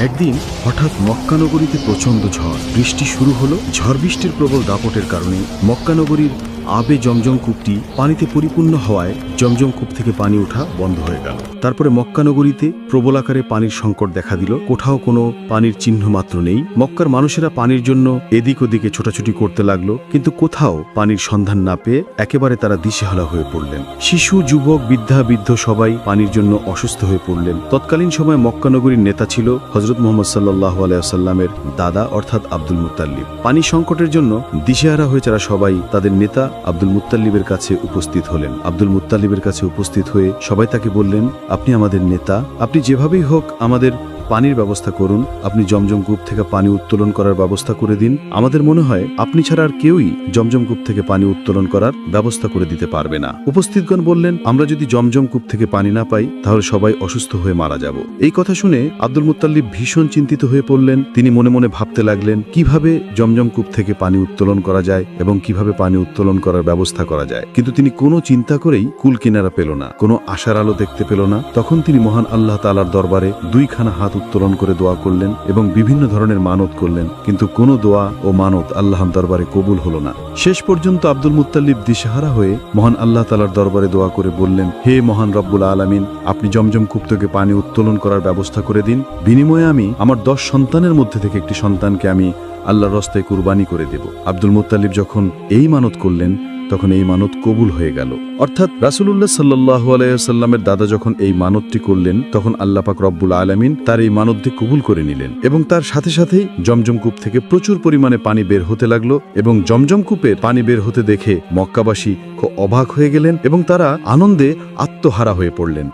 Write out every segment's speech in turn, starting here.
একদিন হঠাৎ মক্কা নগরীতে প্রচণ্ড ঝড় বৃষ্টি শুরু হলো। ঝড় বৃষ্টির প্রবল দাপটের কারণে মক্কা নগরীর আবে জমজম কূপটি পানিতে পরিপূর্ণ হওয়ায় জমজম কূপ থেকে পানি ওঠা বন্ধ হয়ে গেল। তারপরে মক্কা নগরীতে প্রবল আকারে পানির সংকট দেখা দিল। কোথাও কোনো পানির চিহ্ন মাত্র নেই। মক্কার মানুষেরা পানির জন্য এদিক ওদিকে ছোটাছুটি করতে লাগলো, কিন্তু কোথাও পানির সন্ধান না পেয়ে একেবারে তারা দিশেহারা হয়ে পড়লেন। শিশু, যুবক, বৃদ্ধা, বৃদ্ধ সবাই পানির জন্য অসুস্থ হয়ে পড়লেন। তৎকালীন সময় মক্কা নগরীর নেতা ছিল হযরত মুহাম্মদ সাল্লাল্লাহু আলাইহি ওয়াসাল্লামের দাদা অর্থাৎ আব্দুল মুত্তালিব। পানি সংকটের জন্য দিশেহারা হয়ে যারা সবাই তাদের নেতা আব্দুল মুত্তালিবের কাছে উপস্থিত হলেন। আব্দুল মুত্তালিবের কাছে উপস্থিত হয়ে সবাই তাকে বললেন, আপনি আমাদের নেতা, আপনি যেভাবেই হোক আমাদের পানির ব্যবস্থা করুন, আপনি জমজম কূপ থেকে পানি উত্তোলন করার ব্যবস্থা করে দিন। আমাদের মনে হয় আপনি ছাড়া আর কেউই জমজম কূপ থেকে পানি উত্তোলন করার ব্যবস্থা করে দিতে পারবে না। উপস্থিতগণ বললেন, আমরা যদি জমজম কূপ থেকে পানি না পাই তাহলে সবাই অসুস্থ হয়ে মারা যাব। এই কথা শুনে আব্দুল মুত্তালিব ভীষণ চিন্তিত হয়ে পড়লেন। তিনি মনে মনে ভাবতে লাগলেন কিভাবে জমজম কূপ থেকে পানি উত্তোলন করা যায় এবং কিভাবে পানি উত্তোলন করার ব্যবস্থা করা যায়। কিন্তু তিনি কোনো চিন্তা করেই কুল কিনারা পেল না, কোনো আশার আলো দেখতে পেল না। তখন তিনি মহান আল্লাহ তাআলার দরবারে দুইখানা হাত উত্তোলন করে দোয়া করলেন এবং বিভিন্ন ধরনের মানত করলেন, কিন্তু কোনো দোয়া ও মানত আল্লাহর দরবারে কবুল হলো না। শেষ পর্যন্ত আব্দুল মুত্তালিব দিশেহারা হয়ে মহান আল্লাহ তাআলার দরবারে দোয়া করে বললেন, হে মহান রব্বুল আলামিন, আপনি জমজম কূপ থেকে পানি উত্তোলন করার ব্যবস্থা করে দিন। বিনিময়ে আমি আমার 10 সন্তানের মধ্যে থেকে একটি সন্তানকে আমি আল্লাহর রাস্তায় কুরবানি করে দেব। আব্দুল মুত্তালিব যখন এই মানত করলেন তখন এই মানত কবুল হয়ে গেল। অর্থাৎ রাসূলুল্লাহ সাল্লাল্লাহু আলাইহি ওয়াসাল্লামের দাদা যখন এই মানতটি করলেন তখন আল্লাহ পাক রব্বুল আলামিন তার এই মানতটি কবুল করে নিলেন এবং তার সাথে সাথেই জমজম কূপ থেকে প্রচুর পরিমাণে পানি বের হতে লাগলো এবং জমজম কূপের পানি বের হতে দেখে মক্কাবাসী খুব অবাক হয়ে গেলেন এবং তারা আনন্দে আত্মহারা হয়ে পড়লেন।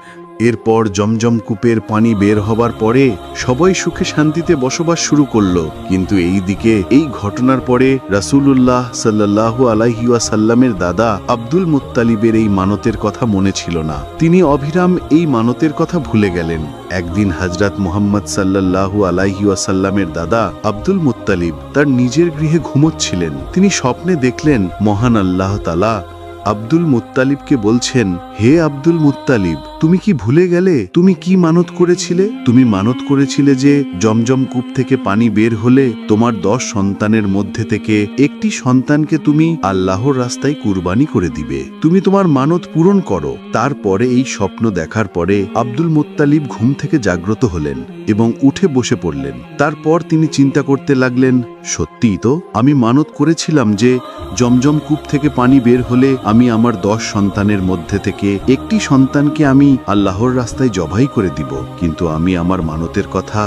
এরপর জমজম কূপের পানি বের হবার পরে সবাই সুখে শান্তিতে বসবাস শুরু করলো। কিন্তু এইদিকে এই ঘটনার পরে রাসূলুল্লাহ সাল্লাল্লাহু আলাইহি ওয়াসাল্লামের দাদা আব্দুল মুত্তালিবের এই মানতের কথা মনে ছিল না। তিনি অবিরাম এই মানতের কথা ভুলে গেলেন। একদিন হযরত মুহাম্মদ সাল্লাল্লাহু আলাইহি ওয়াসাল্লামের দাদা আব্দুল মুত্তালিব তার নিজের গৃহে ঘুমোচ্ছিলেন। তিনি স্বপ্নে দেখলেন মহান আল্লাহ তাআলা আব্দুল মুত্তালিবকে বলছেন, হে আব্দুল মুত্তালিব, তুমি কি ভুলে গেলে তুমি কি মানত করেছিলে? তুমি মানত করেছিলে যে জমজম কূপ থেকে পানি বের হলে তোমার 10 সন্তানের মধ্যে থেকে একটি সন্তানকে তুমি আল্লাহর রাস্তায় কুরবানি করে দিবে। তুমি তোমার মানত পূরণ করো। তারপরে এই স্বপ্ন দেখার পরে আব্দুল মুত্তালিব ঘুম থেকে জাগ্রত হলেন এবং উঠে বসে পড়লেন। তারপর তিনি চিন্তা করতে লাগলেন, সত্যিই তো আমি মানত করেছিলাম যে জমজম কূপ থেকে পানি বের হলে আমি আমার 10 সন্তানের মধ্যে থেকে একটি সন্তানকে আমি আল্লাহর রাস্তায় জবাই করে দিব, কিন্তু আমি আমার মানতের কথা